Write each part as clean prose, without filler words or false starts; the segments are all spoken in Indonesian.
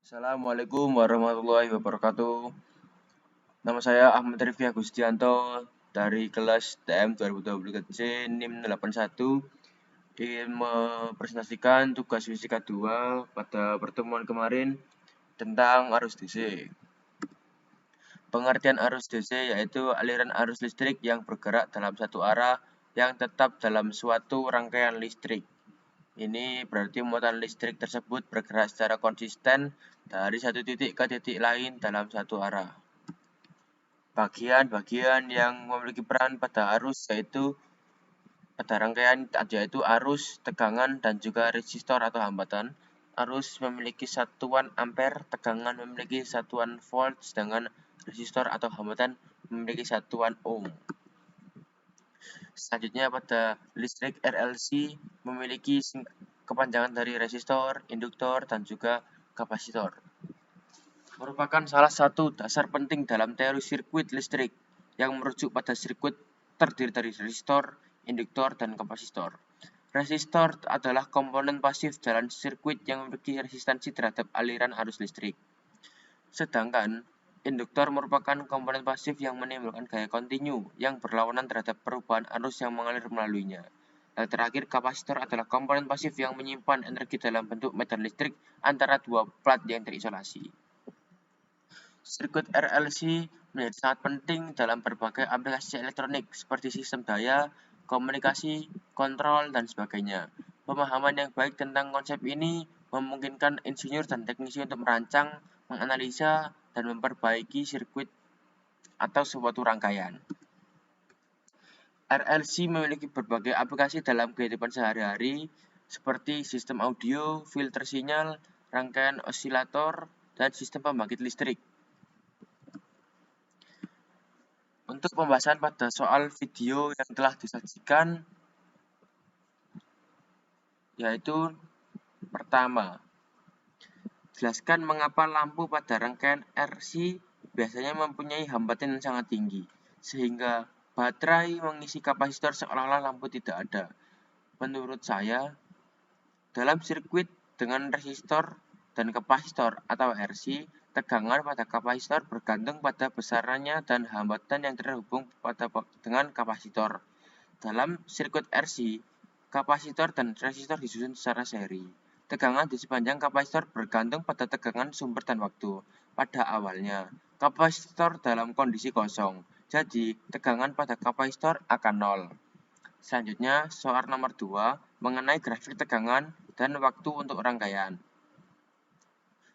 Assalamualaikum warahmatullahi wabarakatuh. Nama saya Ahmad Rifki Agustianto dari kelas TM 2023C NIM 81 ingin mempresentasikan tugas fisika 2 pada pertemuan kemarin tentang arus DC. Pengertian arus DC yaitu aliran arus listrik yang bergerak dalam satu arah yang tetap dalam suatu rangkaian listrik. Ini berarti muatan listrik tersebut bergerak secara konsisten dari satu titik ke titik lain dalam satu arah. Bagian-bagian yang memiliki peran pada arus yaitu pada rangkaian yaitu arus, tegangan, dan juga resistor atau hambatan. Arus memiliki satuan ampere, tegangan memiliki satuan volt, sedangkan resistor atau hambatan memiliki satuan ohm. Selanjutnya pada listrik RLC memiliki kepanjangan dari resistor, induktor, dan juga kapasitor. Merupakan salah satu dasar penting dalam teori sirkuit listrik yang merujuk pada sirkuit terdiri dari resistor, induktor, dan kapasitor. Resistor adalah komponen pasif dalam sirkuit yang memiliki resistansi terhadap aliran arus listrik. Sedangkan induktor merupakan komponen pasif yang menimbulkan gaya kontinu yang berlawanan terhadap perubahan arus yang mengalir melaluinya. Dan terakhir, kapasitor adalah komponen pasif yang menyimpan energi dalam bentuk medan listrik antara dua plat yang terisolasi. Sirkuit RLC menjadi sangat penting dalam berbagai aplikasi elektronik seperti sistem daya, komunikasi, kontrol, dan sebagainya. Pemahaman yang baik tentang konsep ini memungkinkan insinyur dan teknisi untuk merancang, menganalisa, dan memperbaiki sirkuit atau suatu rangkaian. RLC memiliki berbagai aplikasi dalam kehidupan sehari-hari seperti sistem audio, filter sinyal, rangkaian osilator, dan sistem pembangkit listrik. Untuk pembahasan pada soal video yang telah disajikan, yaitu pertama, jelaskan mengapa lampu pada rangkaian RC biasanya mempunyai hambatan yang sangat tinggi, sehingga baterai mengisi kapasitor seolah-olah lampu tidak ada. Menurut saya, dalam sirkuit dengan resistor dan kapasitor atau RC, tegangan pada kapasitor bergantung pada besarannya dan hambatan yang terhubung dengan kapasitor. Dalam sirkuit RC, kapasitor dan resistor disusun secara seri. Tegangan di sepanjang kapasitor bergantung pada tegangan sumber dan waktu. Pada awalnya, kapasitor dalam kondisi kosong, jadi tegangan pada kapasitor akan 0. Selanjutnya, soal nomor 2 mengenai grafik tegangan dan waktu untuk rangkaian.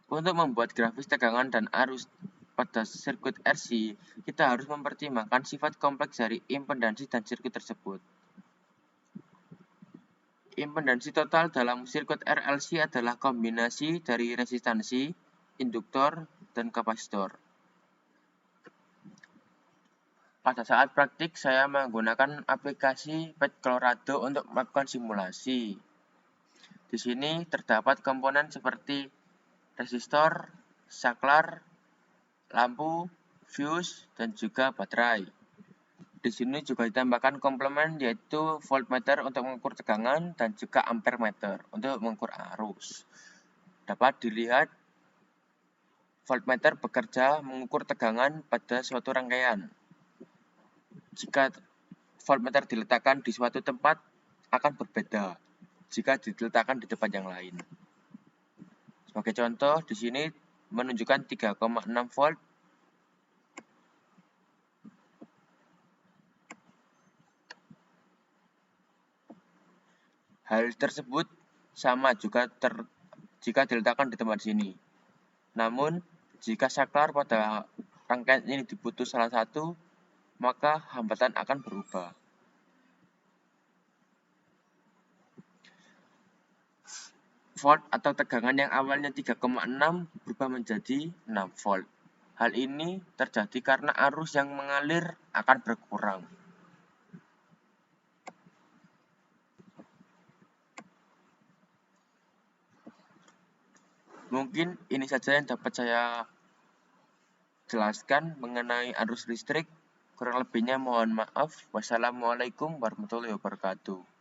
Untuk membuat grafis tegangan dan arus pada sirkuit RC, kita harus mempertimbangkan sifat kompleks dari impedansi dan sirkuit tersebut. Impedansi total dalam sirkuit RLC adalah kombinasi dari resistansi, induktor, dan kapasitor. Pada saat praktik, saya menggunakan aplikasi PET Colorado untuk melakukan simulasi. Di sini terdapat komponen seperti resistor, saklar, lampu, fuse, dan juga baterai. Di sini juga ditambahkan komplement yaitu voltmeter untuk mengukur tegangan dan juga ampermeter untuk mengukur arus. Dapat dilihat voltmeter bekerja mengukur tegangan pada suatu rangkaian. Jika voltmeter diletakkan di suatu tempat akan berbeda jika diletakkan di tempat yang lain. Sebagai contoh, di sini menunjukkan 3,6 volt. Hal tersebut sama juga jika diletakkan di tempat sini. Namun, jika saklar pada rangkaian ini diputus salah satu, maka hambatan akan berubah. Volt atau tegangan yang awalnya 3,6 berubah menjadi 6 volt. Hal ini terjadi karena arus yang mengalir akan berkurang. Mungkin ini saja yang dapat saya jelaskan mengenai arus listrik. Kurang lebihnya mohon maaf. Wassalamualaikum warahmatullahi wabarakatuh.